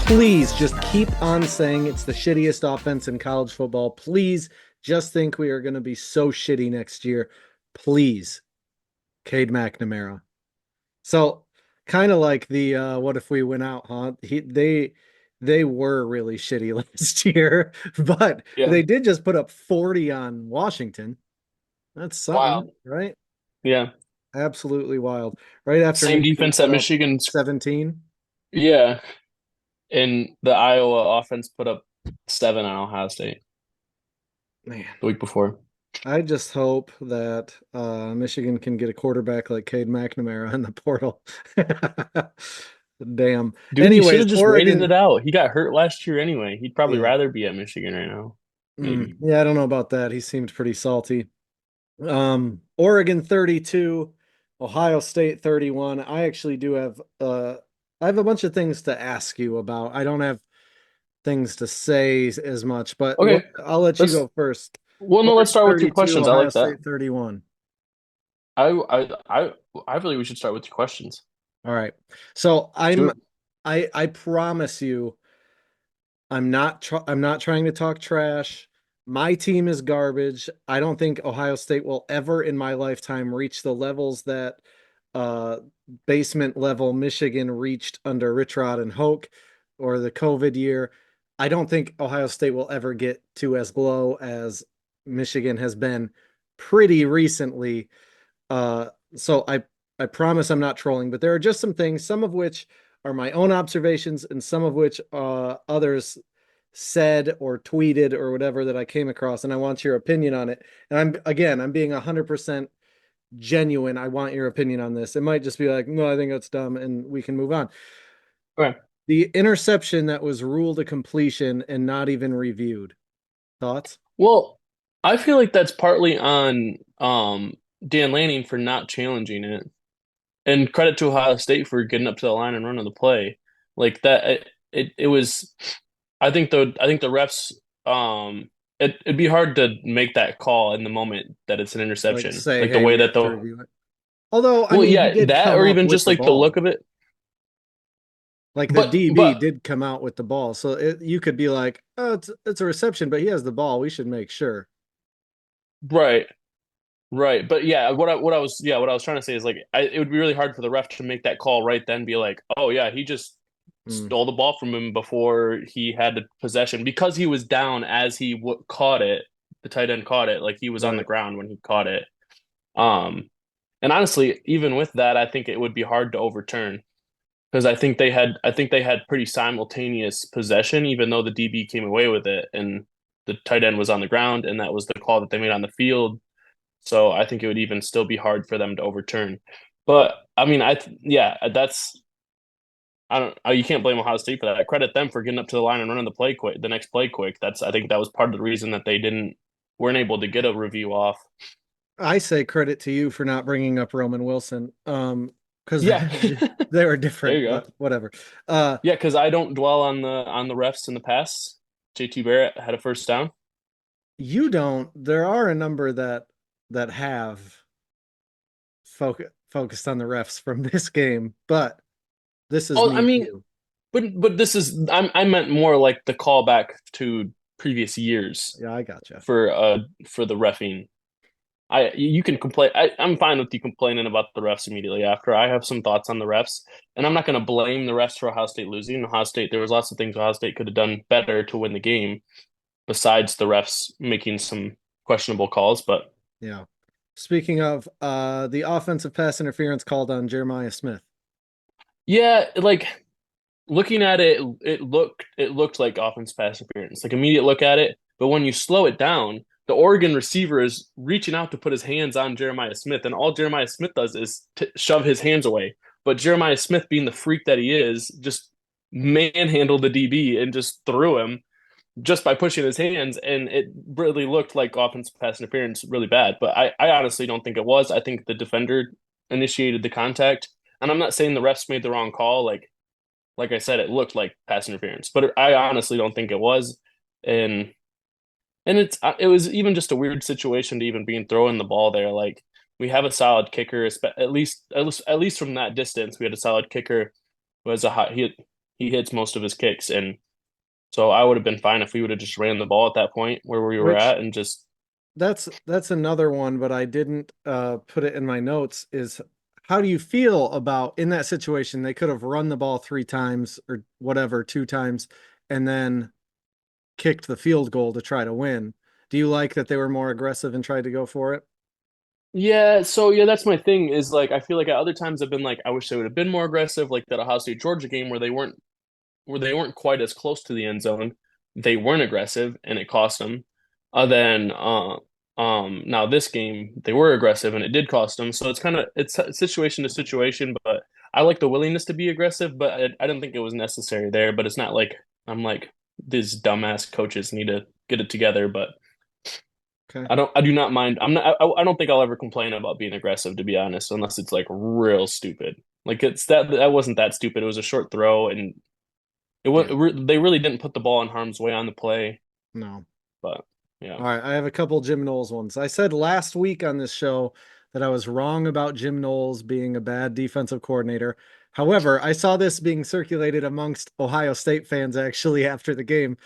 please just keep on saying it's the shittiest offense in college football. Please just think we are going to be so shitty next year. Please, Cade McNamara. So kind of like the what if we went out, huh? They were really shitty last year, but Yeah. they did just put up 40 on Washington. That's something, Wow. right? Yeah. Absolutely wild. Right after Same Michigan defense that put up Michigan's. 17. Yeah. And the Iowa offense put up 7 on Ohio State Man, the week before. I just hope that Michigan can get a quarterback like Cade McNamara in the portal. Damn. Dude, he should Anyways, have just waited it Oregon. out. He got hurt last year anyway. He'd probably Yeah. rather be at Michigan right now. Maybe. Yeah, I don't know about that. He seemed pretty salty. Oregon 32, Ohio State 31. I actually do have I have a bunch of things to ask you about. I don't have things to say as much, but Okay. I'll let you Let's go first. well no, let's Oregon start with your 32, questions. I Ohio like that. State 31. I I I I believe we should start with your questions. All right. So Sure. I promise you I'm not trying to talk trash. My team is garbage. I don't think Ohio State will ever in my lifetime reach the levels that uh basement level Michigan reached under Rich Rod and Hoke or the COVID year. I don't think Ohio State will ever get to as low as Michigan has been pretty recently. So I promise I'm not trolling, but there are just some things, some of which are my own observations, and some of which others said or tweeted or whatever that I came across, and I want your opinion on it. And I'm being 100% genuine. I want your opinion on this. It might just be like, no, I think that's dumb, and we can move on. Okay. The interception that was ruled a completion and not even reviewed. Thoughts? Well, I feel like that's partly on Dan Lanning for not challenging it. And credit to Ohio State for getting up to the line and running the play. Like that it was I think the refs it'd be hard to make that call in the moment that it's an Like interception. say, Like the hey, way we that have to the review it. Although, I well mean, he yeah, did that come or up even with just the like the look ball. of it. Like the DB But did come out with the ball. So you could be like, oh, it's a reception, but he has the ball. We should make sure. right. Right. But yeah, what I was trying to say is like it would be really hard for the ref to make that call right then be like, "Oh yeah, he just Mm, stole the ball from him before he had the possession because he was down as he caught it. The tight end caught it like he was on the right. ground when he caught it. Um and honestly, even with that, I think it would be hard to overturn because I think they had pretty simultaneous possession even though the DB came away with it and the tight end was on the ground and that was the call that they made on the field. So I think it would even still be hard for them to overturn. But I mean, yeah, that's I don't. You can't blame Ohio State for that. I credit them for getting up to the line and running the play quick, the next play quick. I think that was part of the reason that they didn't weren't able to get a review off. I say credit to you for not bringing up Roman Wilson. Because Yeah, they were there different, you go. but whatever. Uh, Yeah, because I don't dwell on the refs in the past. JT Barrett had a first down. you don't. There are a number that have focused on the refs from this game, but this is Oh, me I and mean, you. but this is I meant more like the callback to previous years Yeah, I gotcha. for the refing. You can complain. I'm fine with you complaining about the refs immediately after. I have some thoughts on the refs, and I'm not going to blame the refs for Ohio State losing. Ohio State, there was lots of things Ohio State could have done better to win the game, besides the refs making some questionable calls. But Yeah. Speaking of the offensive pass interference called on Jeremiah Smith. yeah, like looking at it, it looked like offense pass interference. Like immediate look at it, but when you slow it down, the Oregon receiver is reaching out to put his hands on Jeremiah Smith, and all Jeremiah Smith does is shove his hands away. But Jeremiah Smith, being the freak that he is, just manhandled the DB and just threw him just by pushing his hands, and it really looked like offense pass interference really bad. But I honestly don't think it was. I think the defender initiated the contact, and I'm not saying the refs made the wrong call. Like I said, it looked like pass interference, but I honestly don't think it was. And it was even just a weird situation to even being throwing the ball there. Like we have a solid kicker, at least from that distance, we had a solid kicker who has a high he hits most of his kicks, and so I would have been fine if we would have just ran the ball at that point where we were Which at and just that's another one, but I didn't put it in my notes, is how do you feel about in that situation? They could have run the ball 3 times or whatever, 2 times, and then kicked the field goal to try to win. Do you like that they were more aggressive and tried to go for it? yeah. So yeah, that's my thing. Is like I feel like at other times I've been like I wish they would have been more aggressive, like that Ohio State Georgia game where they weren't quite as close to the end zone. They weren't aggressive, and it cost them. Then now this game they were aggressive, and it did cost them. So it's situation to situation. But I like the willingness to be aggressive, but I didn't think it was necessary there. But it's not like I'm like these dumbass coaches need to get it together. But Okay. I do not mind. I don't think I'll ever complain about being aggressive, to be honest, unless it's like real stupid. Like it's that wasn't that stupid. It was a short throw, and Yeah. they really didn't put the ball in harm's way on the play, No. but yeah. All right, I have a couple Jim Knowles ones. I said last week on this show that I was wrong about Jim Knowles being a bad defensive coordinator. However, I saw this being circulated amongst Ohio State fans actually after the game.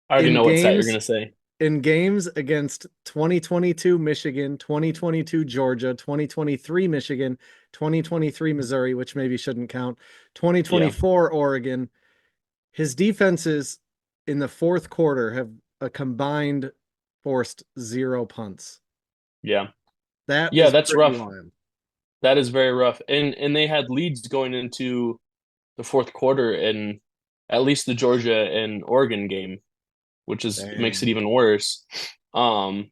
I already In know what stat you're games gonna say. in games against 2022 Michigan, 2022 Georgia, 2023 Michigan, 2023 Missouri, which maybe shouldn't count, Yeah, 2024 Oregon, his defenses in the fourth quarter have a combined forced 0 punts. yeah, That yeah. is That's pretty rough. wild. That is very rough. And they had leads going into the fourth quarter in at least the Georgia and Oregon game, which is makes it Dang. even worse. Um,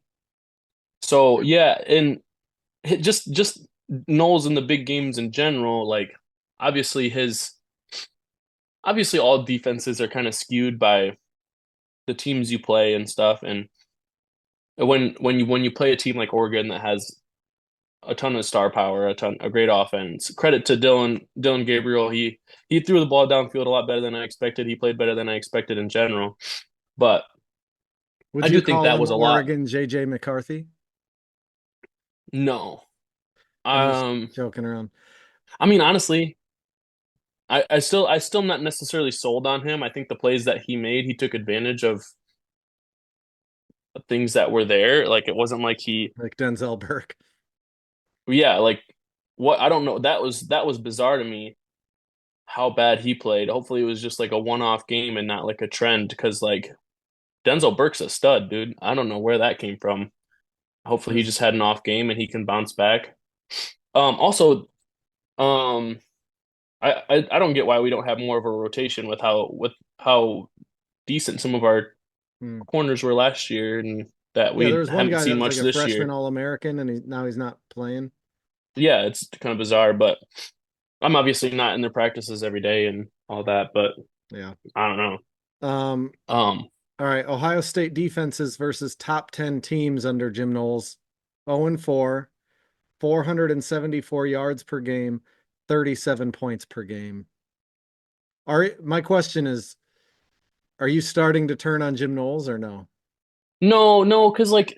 so yeah, and just Knowles in the big games in general, like obviously his obviously all defenses are kind of skewed by the teams you play and stuff, and when you play a team like Oregon that has a ton of star power, a great offense. Credit to Dylan Gabriel. He threw the ball downfield a lot better than I expected. He played better than I expected in general. But Would I you do think call that him was a lot. Oregon JJ McCarthy? No. I'm just Um joking around. I mean honestly, I still not necessarily sold on him. I think the plays that he made, he took advantage of things that were there. Like it wasn't like he Like Denzel Burke. yeah, like what I don't know. That was bizarre to me how bad he played. Hopefully it was just like a one-off game and not like a trend because like Denzel Burke's a stud, dude. I don't know where that came from. Hopefully he His just had an off game and he can bounce back. Also, um, I don't get why we don't have more of a rotation with how decent some of our hmm. corners were last year and that Yeah, there we was one haven't guy that seen was like much a this freshman year. All-American, and now he's not playing. Yeah, it's kind of bizarre, but I'm obviously not in their practices every day and all that, but Yeah. I don't know. Um, Um, all right, Ohio State defenses versus top 10 teams under Jim Knowles. 0-4, 474 yards per game, 37 points per game. My question is, are you starting to turn on Jim Knowles or no? no, no, because like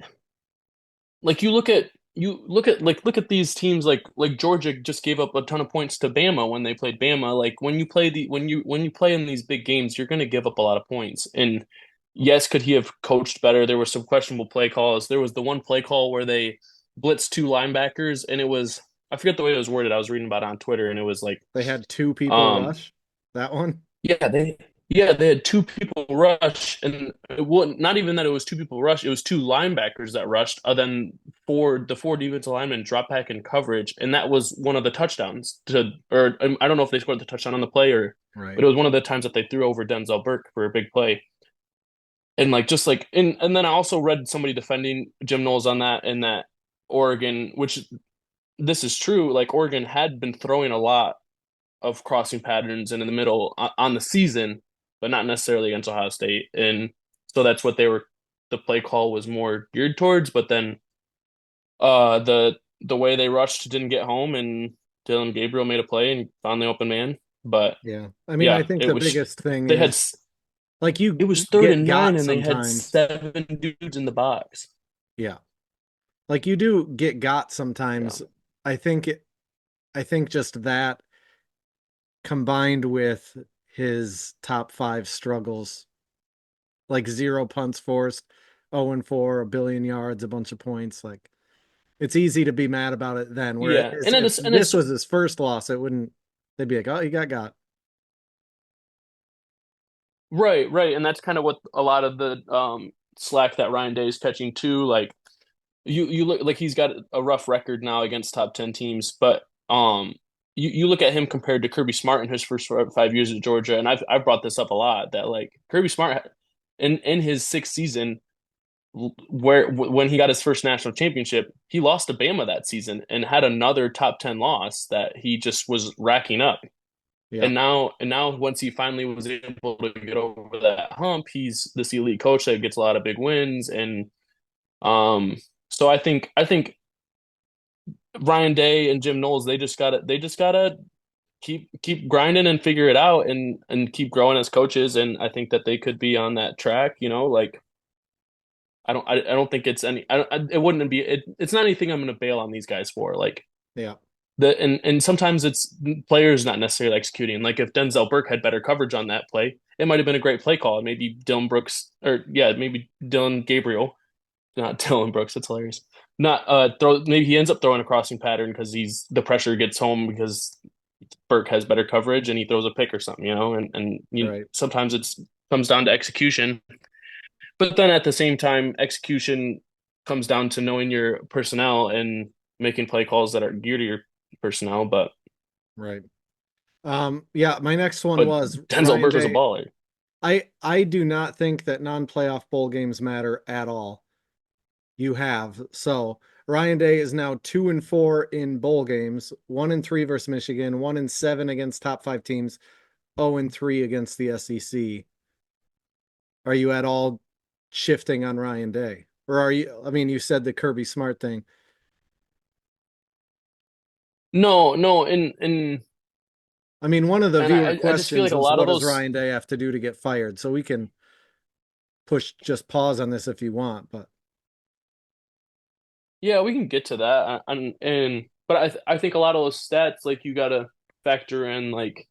look at these teams like Georgia just gave up a ton of points to Bama when they played Bama. Like when you play in these big games, you're going to give up a lot of points. And yes, could he have coached better? There were some questionable play calls. There was the one play call where they blitzed two linebackers, and it was I forget the way it was worded. I was reading about it on Twitter, and it was like They had 2 people um rush that one. yeah, they had two people rush, and it wasn't not even that it was two people rush. It was two linebackers that rushed. Then four defensive linemen drop back in coverage, and that was one of the touchdowns to. Or I don't know if they scored the touchdown on the play or, but Right. it was one of the times that they threw over Denzel Burke for a big play. And like just like and then I also read somebody defending Jim Knowles on that and that Oregon, which this is true. Like Oregon had been throwing a lot of crossing patterns and in the middle on the season, but not necessarily against Ohio State. And so that's what the play call was more geared towards. But then the way they rushed didn't get home, and Dylan Gabriel made a play and found the open man. But Yeah. I mean, I yeah, think the biggest thing they had is like it you was third get and nine, got and they had sometimes. seven dudes in the box. Yeah. Like you do get got Yeah, sometimes. I think just that combined with his top five struggles, like 0 punts forced, 0-4, a billion yards, a bunch of points. Like it's easy to be mad about it then. Whereas Yeah, if and this it's was his first loss, it wouldn't. They'd be like, "Oh, he got." right, right, and that's kind of what a lot of the slack that Ryan Day is catching too. Like you look like he's got a rough record now against top 10 teams, but you look at him compared to Kirby Smart in his first 5 years at Georgia, and I've brought this up a lot that like Kirby Smart in his sixth season where when he got his first national championship, he lost to Bama that season and had another top 10 loss that he just was racking up. Yeah, And now once he finally was able to get over that hump, he's this elite coach that gets a lot of big wins. And um so I think Ryan Day and Jim Knowles, they just gotta keep grinding and figure it out and keep growing as coaches. And I think that they could be on that track, like I don't think it's any it wouldn't be it's not anything I'm gonna bail on these guys for. Like yeah, and sometimes it's players not necessarily executing. Like if Denzel Burke had better coverage on that play, it might have been a great play call. Maybe Dylan Brooks or yeah, maybe Dylan Gabriel, not Dylan Brooks. That's hilarious. Not throw. Maybe he ends up throwing a crossing pattern because the pressure gets home because Burke has better coverage and he throws a pick or something, right. sometimes it's comes down to execution. But then at the same time, execution comes down to knowing your personnel and making play calls that are geared to your personnel. But Right. Yeah, my next one but was Denzel Ryan Burke was a Day. baller. I do not think that non-playoff bowl games matter at all. You have. So Ryan Day is now 2-4 in bowl games, 1-3 versus Michigan, 1-7 against top five teams, 0-3 against the SEC. Are you at all shifting on Ryan Day? Or are you, I mean, you said the Kirby Smart thing. No, no, and I mean, one of the and viewer I just feel questions like a is lot of what does those. Ryan Day have to do to get fired? So we can push just pause on this if you want, but Yeah, we can get to that. And but I think a lot of those stats, like you gotta factor in like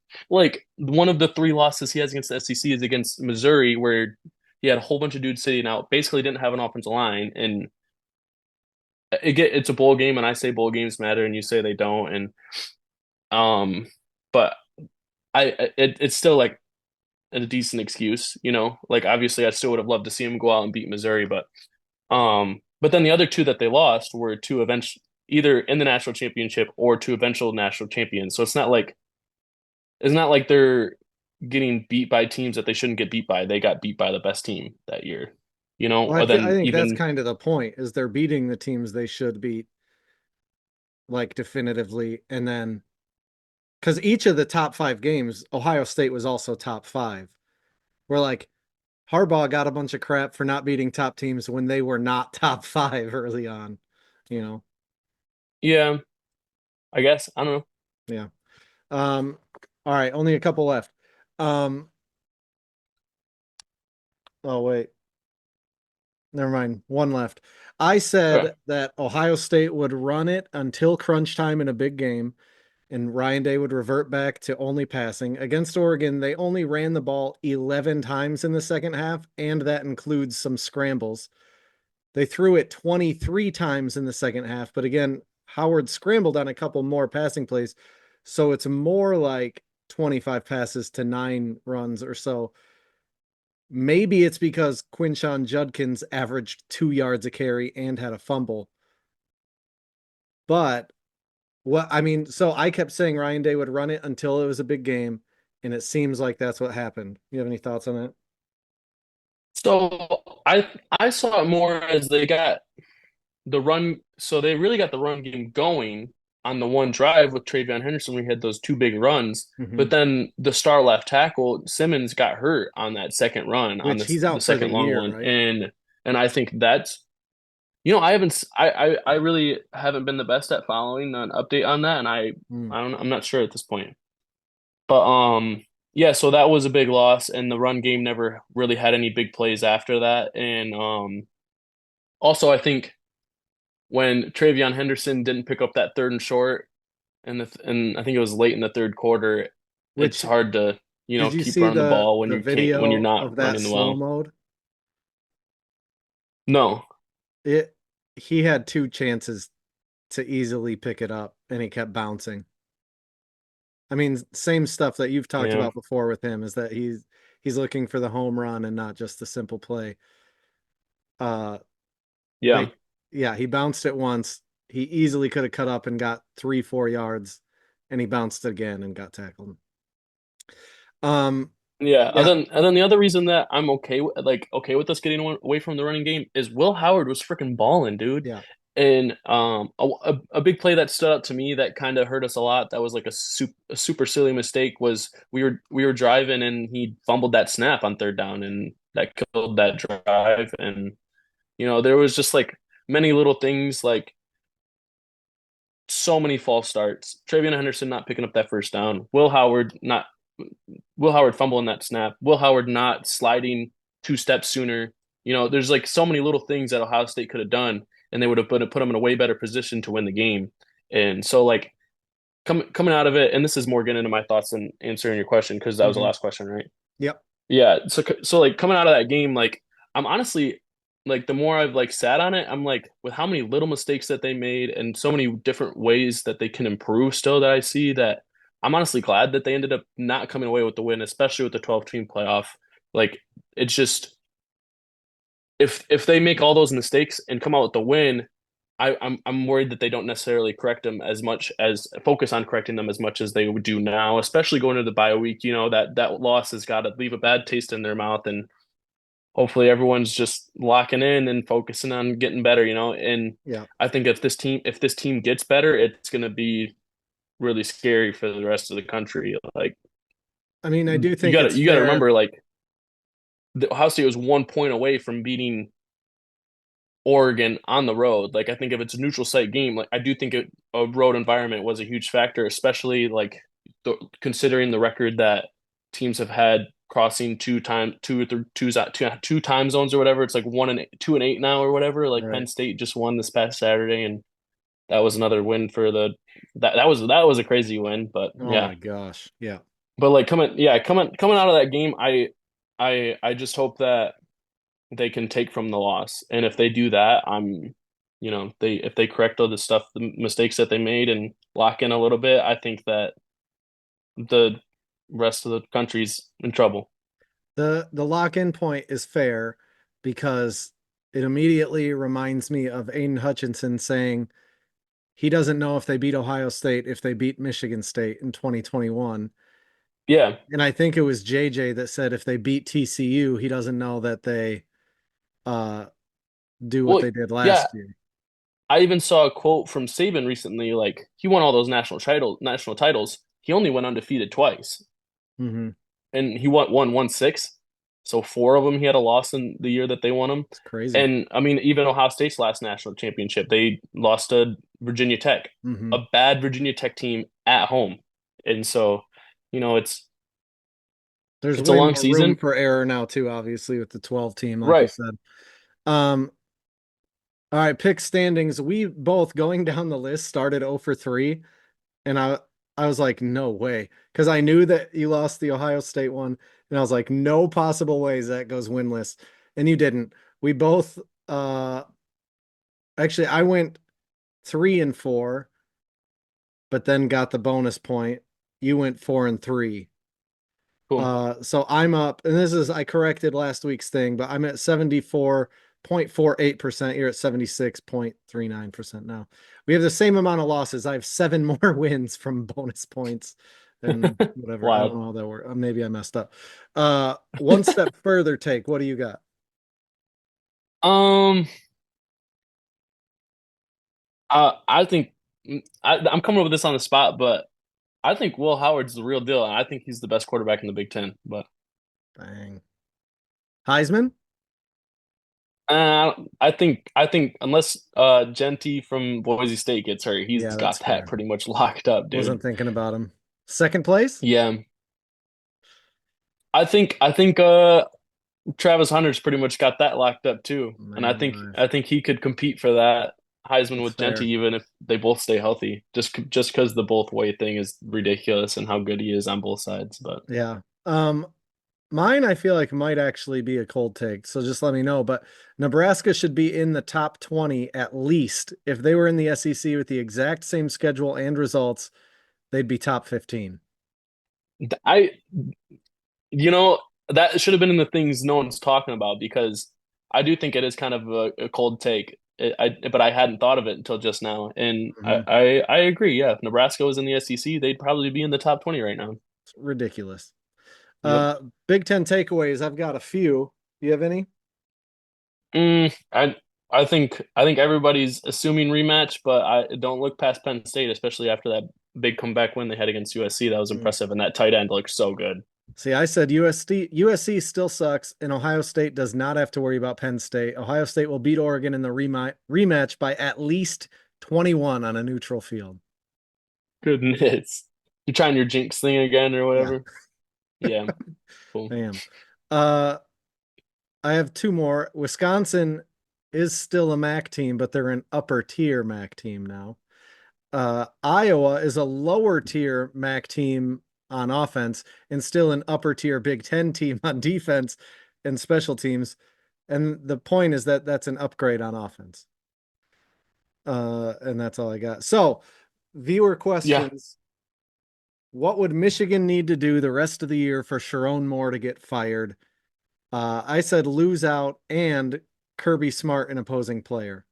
one of the three losses he has against the SEC is against Missouri, where he had a whole bunch of dudes sitting out, basically didn't have an offensive line, and it's a bowl game, and I say bowl games matter, and you say they don't, and um, but it's still like a decent excuse, Like obviously, I still would have loved to see him go out and beat Missouri, but then the other two that they lost were two eventual either in the national championship or two eventual national champions. So it's not like they're getting beat by teams that they shouldn't get beat by. They got beat by the best team that year, well, Or I then think that's even kind of the point is they're beating the teams they should beat like definitively. And then because each of the top five games, Ohio State was also top five. We're like, Harbaugh got a bunch of crap for not beating top teams when they were not top five early on, you know? yeah, I guess I don't know. Yeah. Um, all right, only a couple left. Um, oh wait, never mind. One left. I Okay. said that Ohio State would run it until crunch time in a big game, and Ryan Day would revert back to only passing. Against Oregon, they only ran the ball 11 times in the second half, and that includes some scrambles. They threw it 23 times in the second half, but again, Howard scrambled on a couple more passing plays. So it's more like 25 passes to 9 runs or so. Maybe it's because Quinshon Judkins averaged 2 yards a carry and had a fumble. But what I mean, so I kept saying Ryan Day would run it until it was a big game, and it seems like that's what happened. You have any thoughts on that? So I saw it more as they got the run. So they really got the run game going on the one drive with Travion Henderson. We had those two big runs, Mm-hmm. but then the star left tackle Simmons got hurt on that second run on Which this he's the out for the second long year, one, right? and I think that's I haven't I really haven't been the best at following an update on that, and Mm. I'm not sure at this point, but yeah, so that was a big loss, and the run game never really had any big plays after that, and also I think when Travion Henderson didn't pick up that third and short, and I think it was late in the third quarter. It's Which hard to. Did you keep see running the ball the when you're video not of that running slow well. mode? No. It he had two chances to easily pick it up and he kept bouncing. I mean, same stuff that you've talked Yeah. about before with him is that he's looking for the home run and not just the simple play. Uh but Yeah. yeah, he bounced it once. He easily could have cut up and got 3, 4 yards, and he bounced again and got tackled. Um, Yeah, yeah, and then the other reason that I'm okay with us getting away from the running game is Will Howard was freaking balling, dude. yeah. And a big play that stood out to me that kind of hurt us a lot. That was like a super silly mistake. Was we were driving and he fumbled that snap on third down and that killed that drive. And there was just like many little things like so many false starts. TreVeyon Henderson not picking up that first down. Will Howard fumbling that snap. Will Howard not sliding 2 steps sooner. There's like so many little things that Ohio State could have done, and they would have put them in a way better position to win the game. And so, like coming out of it, and this is more getting into my thoughts and answering your question because that was the Hmm. last question, right? Yep. Yeah. So like coming out of that game, like I'm honestly like the more I've like sat on it, I'm like with how many little mistakes that they made and so many different ways that they can improve still that I see that I'm honestly glad that they ended up not coming away with the win, especially with the 12 team playoff. Like it's just if they make all those mistakes and come out with the win, I'm worried that they don't necessarily correct them as much as focus on correcting them as much as they would do now, especially going into the bye week. That loss has got to leave a bad taste in their mouth, and hopefully everyone's just locking in and focusing on getting better. And Yeah. I think if this team gets better, it's going to be really scary for the rest of the country. Like I mean, I do you think got to it's you got to fair. remember, like the Ohio State was 1 point away from beating Oregon on the road. Like I think if it's a neutral site game, like I do think a road environment was a huge factor, especially like considering the record that teams have had crossing two time zones or whatever. It's like 1 and 2 and 8 now or whatever. Like Right. Penn State just won this past Saturday, and that was another win for that was a crazy win. But Oh yeah, my gosh. Yeah. but like coming out of that game, I just hope that they can take from the loss. And if they do that, they if they correct all the stuff, the mistakes that they made and lock in a little bit, I think that the rest of the country's in trouble. The lock-in point is fair because it immediately reminds me of Aiden Hutchinson saying he doesn't know if they beat Ohio State if they beat Michigan State in 2021. Yeah. And I think it was JJ that said if they beat TCU, he doesn't know that they uh do what Well, they did yeah. last year. I even saw a quote from Saban recently. Like he won all those national titles. He only went undefeated twice, Hmm. and he won 6. So 4 of them he had a loss in the year that they won them. It's crazy. And I mean, even Ohio State's last national championship, they lost to Virginia Tech, Hmm. a bad Virginia Tech team at home. And so, you know, it's There's it's a way long more room season. for error now too, obviously, with the 12 team, like you Right. said. Um, all right, pick standings. We both going down the list started 0 for 3, and I was like, no way. Because I knew that you lost the Ohio State one, and I was like, no possible ways that goes winless. And you didn't. We both actually I went 3 and 4, but then got the bonus point. You went 4 and 3. Cool. So I'm up, and this is I corrected last week's thing, but I'm at 74.48%. You're at 76.39% now. We have the same amount of losses. I have 7 more wins from bonus points and whatever. I don't Wild. know how that works. Maybe I messed up. One step further take. What do you got? Um, I think I'm coming up with this on the spot, but I think Will Howard's the real deal, and I think he's the best quarterback in the Big Ten. But Dang. Heisman? I think unless Genty from Boise State gets hurt, he's Yeah, that's got that fair. pretty much locked up, dude. Wasn't thinking about him. Second place? Yeah, I think Travis Hunter's pretty much got that locked up too, and I Man think alive. I think he could compete for that Heisman That's with Genty fair. even if they both stay healthy. Just because the both way thing is ridiculous and how good he is on both sides. But Yeah. Um, Mine, I feel like might actually be a cold take, so just let me know. But Nebraska should be in the top 20 at least. If they were in the SEC with the exact same schedule and results, they'd be top 15. I, you know, that should have been in the things no one's talking about because I do think it is kind of a cold take. But I hadn't thought of it until just now, and Mhm. I agree. Yeah, if Nebraska was in the SEC, they'd probably be in the top 20 right now. It's ridiculous. Yep. Big Ten takeaways. I've got a few. Do you have any? Mm, I think everybody's assuming rematch, but I don't look past Penn State, especially after that big comeback win they had against USC. That was Mm. impressive, and that tight end looked so good. See, I said USC still sucks, and Ohio State does not have to worry about Penn State. Ohio State will beat Oregon in the rematch by at least 21 on a neutral field. Goodness, you're trying your jinx thing again or Yeah, whatever. Yeah, cool. I am. Uh, I have two more. Wisconsin is still a MAC team, but they're an upper tier MAC team now. Iowa is a lower tier MAC team on offense and still an upper tier Big Ten team on defense and special teams. And the point is that that's an upgrade on offense. And that's all I got. So, viewer Yeah, questions. What would Michigan need to do the rest of the year for Sharon Moore to get fired? I said lose out and Kirby Smart an opposing player,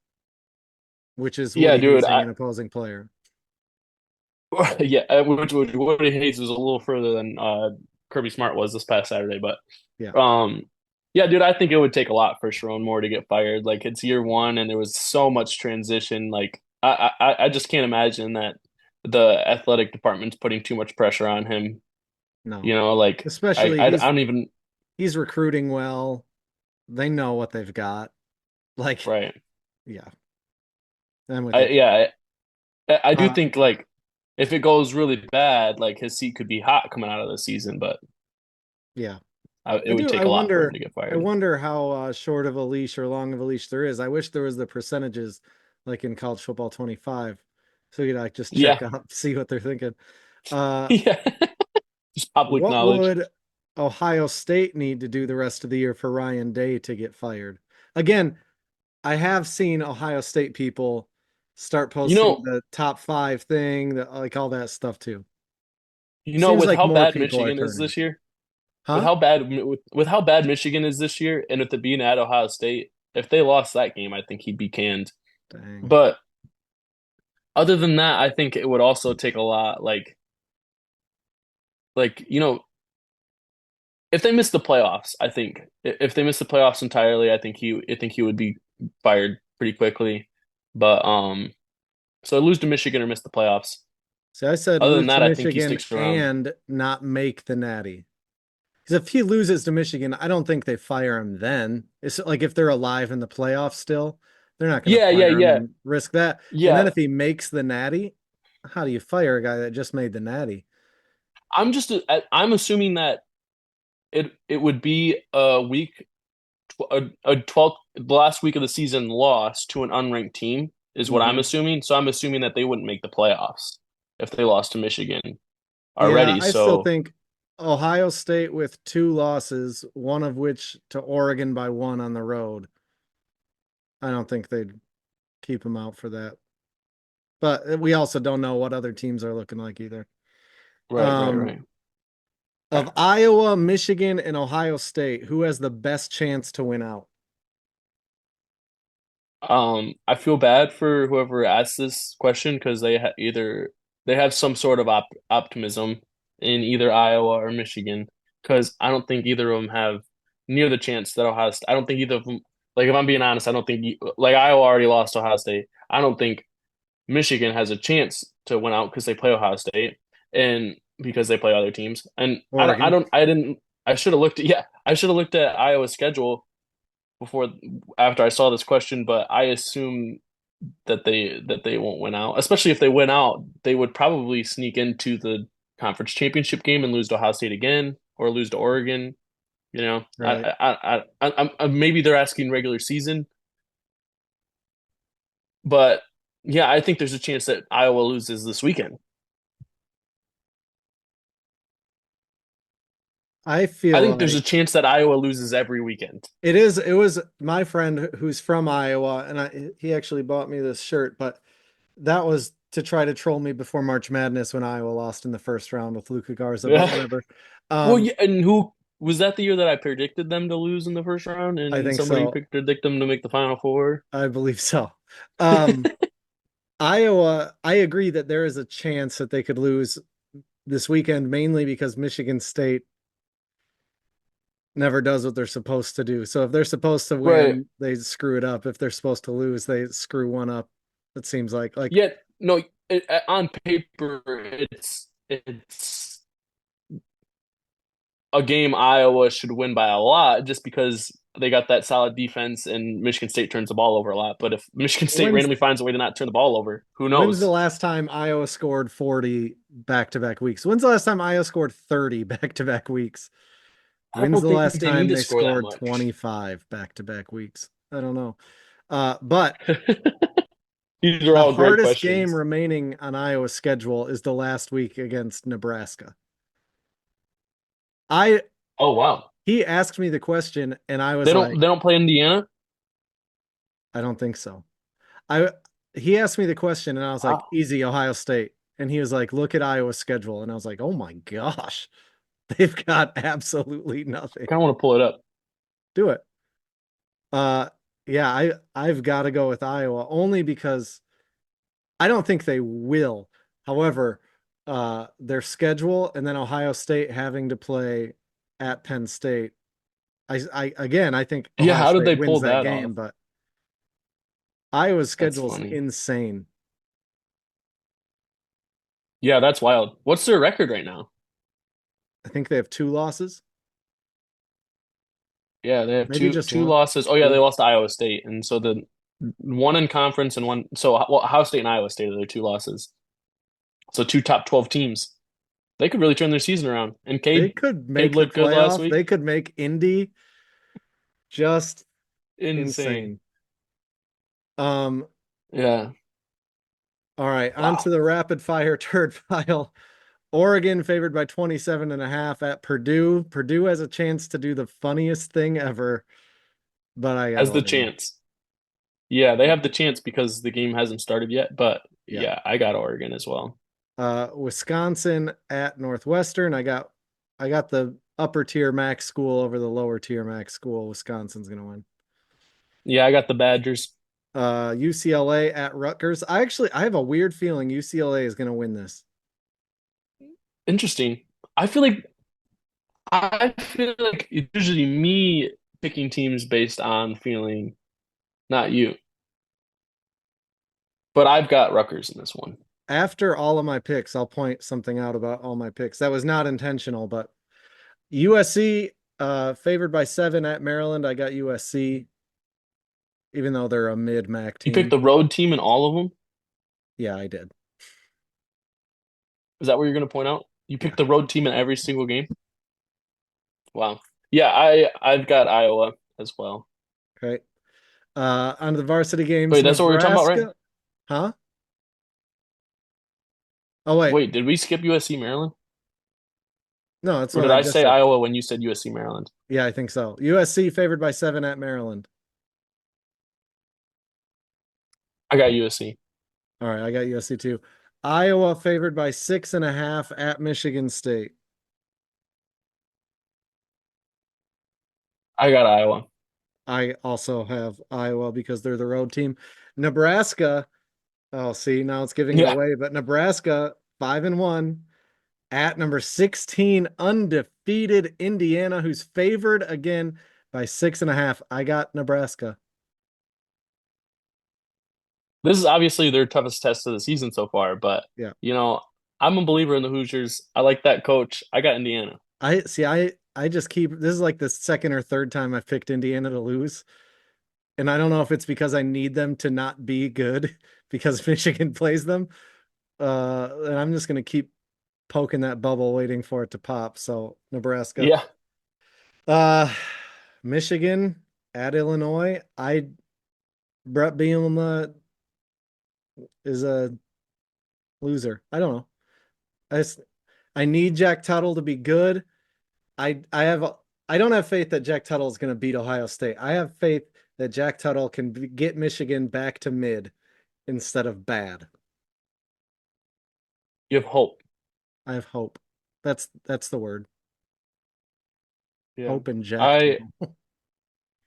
which is yeah, Woody dude. Hazing an opposing player. Yeah, which Woody Hayes was a little further than Kirby Smart was this past Saturday, but Yeah. um, yeah, dude, I think it would take a lot for Sharon Moore to get fired. Like it's year one, and there was so much transition. Like I just can't imagine that the athletic department's putting too much pressure on him. No. Like Especially I don't even he's recruiting well. They know what they've got. Like, right. yeah, I'm with I you. yeah, I do Uh, think like if it goes really bad, like his seat could be hot coming out of the season, but yeah. it would I take a lot for him wonder to get I fired. wonder how short of a leash or long of a leash there is. I wish there was the percentages like in college football 25. So you like just check Yeah, out, see what they're thinking. Uh, yeah, just public what knowledge. would Ohio State need to do the rest of the year for Ryan Day to get fired? Again, I have seen Ohio State people start You posting know, the top five thing, like all that stuff too. Seems with like how more bad people are Michigan is turning. this year, Huh? with how bad Michigan is this year, and with it being at Ohio State, if they lost that game, I think he'd be canned. Dang. But other than that, I think it would also take a lot, if they miss the playoffs, I think if they miss the playoffs entirely, I think he would be fired pretty quickly. But so lose to Michigan or miss the playoffs. See, I said Other than lose to that, I think he Michigan sticks around. and not make the natty. Because if he loses to Michigan, I don't think they fire him then. It's like if they're alive in the playoffs still, they're not going to Yeah, yeah, fire him yeah, and risk that. And then yeah. if he makes the natty, how do you fire a guy that just made the natty? I'm assuming that it would be a week a 12th the last week of the season loss to an unranked team is what I'm Hmm. assuming. So I'm assuming that they wouldn't make the playoffs if they lost to Michigan Yeah, already. I still So think Ohio State with two losses, one of which to Oregon by one on the road. I don't think they'd keep him out for that. But we also don't know what other teams are looking like either. right, right, Um, right. of Iowa, Michigan, and Ohio State, who has the best chance to win out? I feel bad for whoever asked this question because either they have some sort of optimism in either Iowa or Michigan because I don't think either of them have near the chance that Ohio State. I don't think either of them. Like if I'm being honest, I don't think like Iowa already lost to Ohio State. I don't think Michigan has a chance to win out because they play Ohio State and because they play other teams. And Oregon. I didn't. I should have looked at yeah. I should have looked at Iowa's schedule before after I saw this question, but I assume that they won't win out. Especially if they win out, they would probably sneak into the conference championship game and lose to Ohio State again or lose to Oregon. You know, Right. maybe they're asking regular season, but yeah, I think there's a chance that Iowa loses this weekend. I I feel think there's a like chance that Iowa loses every weekend. it was my friend who's from Iowa, and he actually bought me this shirt, but that was to try to troll me before March Madness when Iowa lost in the first round with Luka Garza, but Yeah. whatever. Well, Um, yeah, and who was that the year that I predicted them to lose in the first round, I and think somebody so. predict them to make the Final Four? I believe so. Um, Iowa, I agree that there is a chance that they could lose this weekend, mainly because Michigan State never does what they're supposed to do. So if they're supposed to Right. win, they screw it up. If they're supposed to lose, they screw one up. It seems like Yet, no, on paper, it's a game Iowa should win by a lot just because they got that solid defense and Michigan State turns the ball over a lot. But if Michigan State when's randomly finds a way to not turn the ball over, who when's the knows? last time Iowa scored 40 back-to-back weeks? When's the last time Iowa scored 30 back-to-back weeks? I When's don't the think last they need time to they score that scored much. 25 back-to-back weeks? I don't know. But These are the all great hardest game questions. remaining on Iowa's schedule is the last week against Nebraska. I Oh wow. He asked me the question and I was They don't like, they don't play Indiana? I don't think so. I He asked me the question and I was like, Wow. easy, Ohio State. And he was like, look at Iowa's schedule. And I was like, oh my gosh, they've got absolutely I nothing. kind of want to pull it up. Do it. Uh yeah, I've got to go with Iowa only because I don't think they will. However, their schedule and then Ohio State having to play at Penn State. I again, I think Yeah, Ohio how did State they wins pull that that game, off? but Iowa's That's schedule is funny. insane. Yeah, that's wild. What's their record right now? I think they have two losses, Yeah, they have maybe two just two one. losses. Oh yeah, they Two. lost to Iowa State, and so the one in conference and one. So well, Ohio State and Iowa State are their two losses. So two top 12 teams. They could really turn their season around. And They Cade could Cade make the looked good last playoff. week. They could make Indy just Insane. insane. Um, Yeah. all right, on to Wow. the rapid fire turd pile. Oregon favored by 27 and a half at Purdue. Purdue has a chance to do the funniest thing ever, but I got Has the Oregon. chance. Yeah, they have the chance because the game hasn't started yet. But Yeah. yeah, I got Oregon as well. Wisconsin at Northwestern. I got the upper tier MAC school over the lower tier MAC school. Wisconsin's gonna win. Yeah, I got the Badgers. UCLA at Rutgers. I have a weird feeling UCLA is gonna win this. Interesting. I feel like I feel like it's usually me picking teams based on feeling, not you. But I've got Rutgers in this one. After all of my picks, I'll point something out about all my picks. That was not intentional, but USC favored by 7 at Maryland. I got USC, even though they're a mid MAC You picked team. the road team in all of them. Yeah, I did. Is that what you're going to point out? You Yeah. picked the road team in every single game. Wow. Yeah, I've got Iowa as well. Okay. On to the varsity games, Wait, that's what we were talking about, right? Nebraska. Huh? Oh wait. Wait, did we skip USC Maryland? No, that's Or what did I I just say said. Iowa when you said USC Maryland? Yeah, I think so. USC favored by 7 at Maryland. I got USC. All right, I got USC too. Iowa favored by 6.5 at Michigan State. I got Iowa. I also have Iowa because they're the road team. Nebraska, oh, see, now it's giving it Yeah. away, but Nebraska 5-1 at number 16, undefeated Indiana, who's favored again by 6.5. I got Nebraska. This is obviously their toughest test of the season so far, but Yeah. you know, I'm a believer in the Hoosiers. I like that coach. I got Indiana. I see. I just keep this is like the second or third time I've picked Indiana to lose. And I don't know if it's because I need them to not be good because Michigan plays them. And I'm just gonna keep poking that bubble, waiting for it to pop. So Nebraska. Yeah. Uh Michigan at Illinois. Brett Bielema is a loser. I don't know. I just, I need Jack Tuttle to be good. I don't have faith that Jack Tuttle is going to beat Ohio State. I have faith that Jack Tuttle can get Michigan back to mid instead of bad. You have hope. I have hope. That's the word. Yeah. Hope in Jack I Tuttle.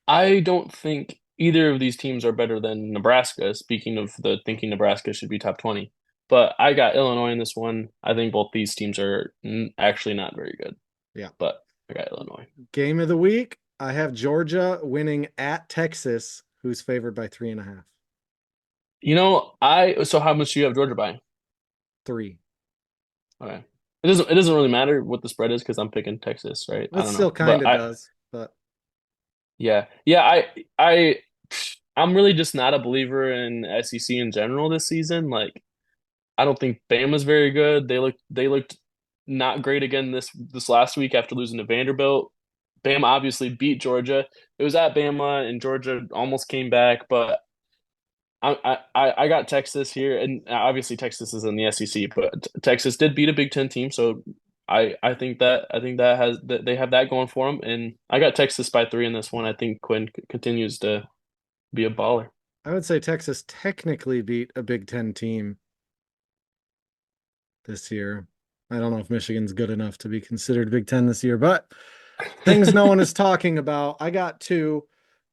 I don't think either of these teams are better than Nebraska. Speaking of the thinking Nebraska should be top 20. But I got Illinois in this one. I think both these teams are actually not very good, Yeah. but I got Illinois. Game of the week. I have Georgia winning at Texas, who's favored by 3.5. So how much do you have Georgia by? 3. Okay. It doesn't really matter what the spread is because I'm picking Texas, right? I It don't still know. kind of does, but Yeah. Yeah, I I'm really just not a believer in SEC in general this season. Like I don't think Bama's very good. They looked not great again this last week after losing to Vanderbilt. Bama obviously beat Georgia. It was at Bama and Georgia almost came back, but I got Texas here, and obviously Texas is in the SEC, but Texas did beat a Big Ten team, so I think that has that they have that going for them, and I got Texas by 3 in this one. I think Quinn continues to be a baller. I would say Texas technically beat a Big Ten team this year. I don't know if Michigan's good enough to be considered Big Ten this year, but things no one is talking about. I got two.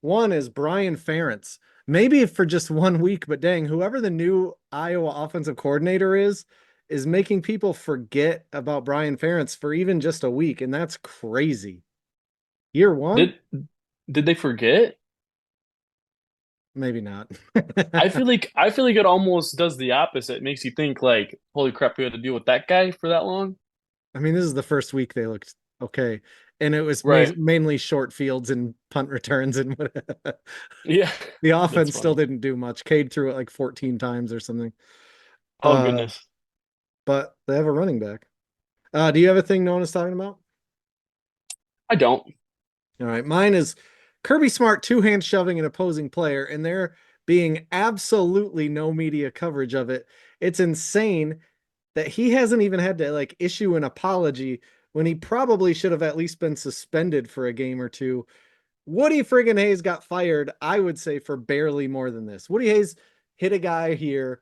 One is Brian Ferentz. Maybe for just 1 week, but dang, whoever the new Iowa offensive coordinator is making people forget about Brian Ferentz for even just a week, and that's crazy. Year one? Did did they forget? Maybe not. I feel like it almost does the opposite. It makes you think like, holy crap, we had to deal with that guy for that long. I mean, this is the first week they looked okay, and it was Right. mainly short fields and punt returns and whatever. Yeah. The That's offense still funny. didn't do much. Cade threw it like 14 times or something. Oh Uh, goodness. but they have a running back. Do you have a thing no one is talking about? I don't. All right, mine is Kirby Smart two-hand shoving an opposing player, and there being absolutely no media coverage of it. It's insane that he hasn't even had to like issue an apology when he probably should have at least been suspended for a game or two. Woody friggin' Hayes got fired, I would say, for barely more than this. Woody Hayes hit a guy here.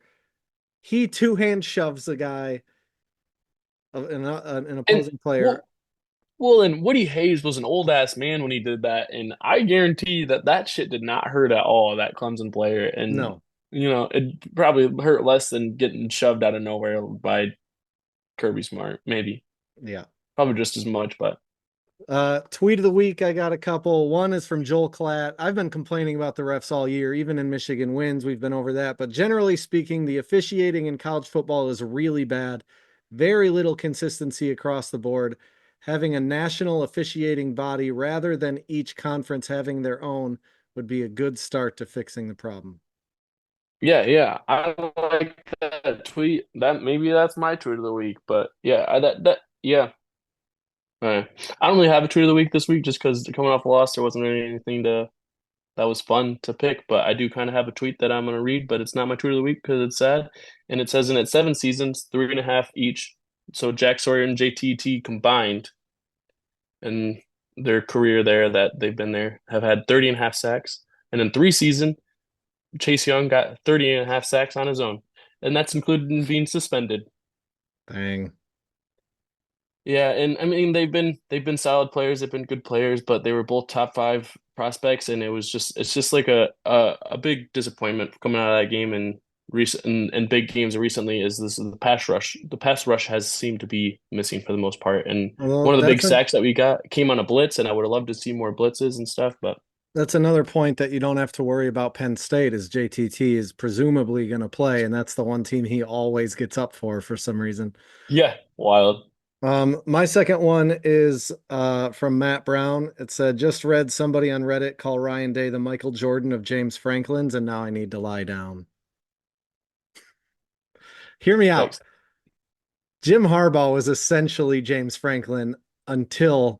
He two-hand shoves a guy, an And opposing player. well, and Woody Hayes was an old ass man when he did that, and I guarantee that that shit did not hurt at all, that Clemson player. And No, it probably hurt less than getting shoved out of nowhere by Kirby Smart, maybe. yeah. Probably just as much, but Tweet of the week, I got a couple. One is from Joel Klatt. I've been complaining about the refs all year, even in Michigan wins. We've been over that. But generally speaking, the officiating in college football is really bad. Very little consistency across the board. Having a national officiating body rather than each conference having their own would be a good start to fixing the problem. yeah, yeah. I like that tweet. That maybe that's my tweet of the week, but yeah, that yeah. All right. I don't really have a tweet of the week this week just because coming off a loss, there wasn't really anything that was fun to pick. But I do kind of have a tweet that I'm going to read, but it's not my tweet of the week because it's sad. And it says in its 7 seasons, 3.5 each. So Jack Sawyer and JTT combined in their career there that they've been there have had 30.5 sacks. And in 3 seasons, Chase Young got 30.5 sacks on his own. And that's included in being suspended. Dang. Yeah, and I mean they've been solid players, they've been good players, but they were both top five prospects, and it's just like a big disappointment coming out of that game and recent and big games recently is this the pass rush. The pass rush has seemed to be missing for the most part, and Well, one of the big sacks that we got came on a blitz, and I would have loved to see more blitzes and stuff, but that's another point that you don't have to worry about Penn State is JTT is presumably going to play, and that's the one team he always gets up for some reason. yeah, wild. My second one is from Matt Brown. It said, just read somebody on Reddit call Ryan Day the Michael Jordan of James Franklin's, and now I need to lie down. Hear me out. Thanks. Jim Harbaugh was essentially James Franklin until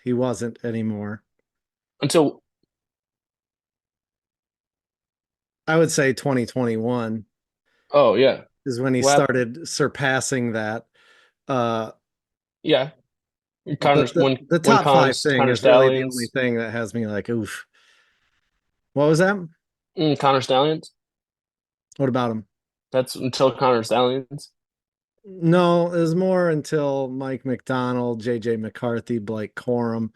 he wasn't anymore. Until I would say 2021 oh yeah. is when he What happened? started surpassing that. Uh, Yeah. Connor, But the when top five thing Connor is really the only Stallions, thing that has me like, oof. What was that? Connor Stallions. What about him? That's until Connor Stallions. No, it was more until Mike McDonald, JJ McCarthy, Blake Corum,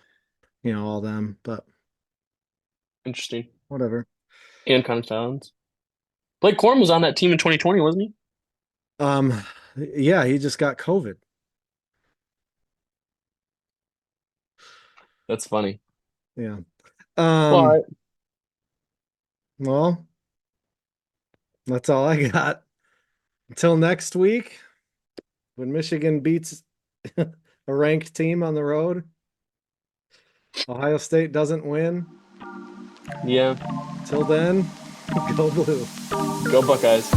all them, but Interesting. whatever. And Connor Stallions. Blake Corum was on that team in 2020, wasn't he? Um, yeah, he just got COVID. That's funny. Yeah. Well, Um, well, that's all I got. Until next week, when Michigan beats a ranked team on the road, Ohio State doesn't win. yeah. Till then, go blue. Go Buckeyes.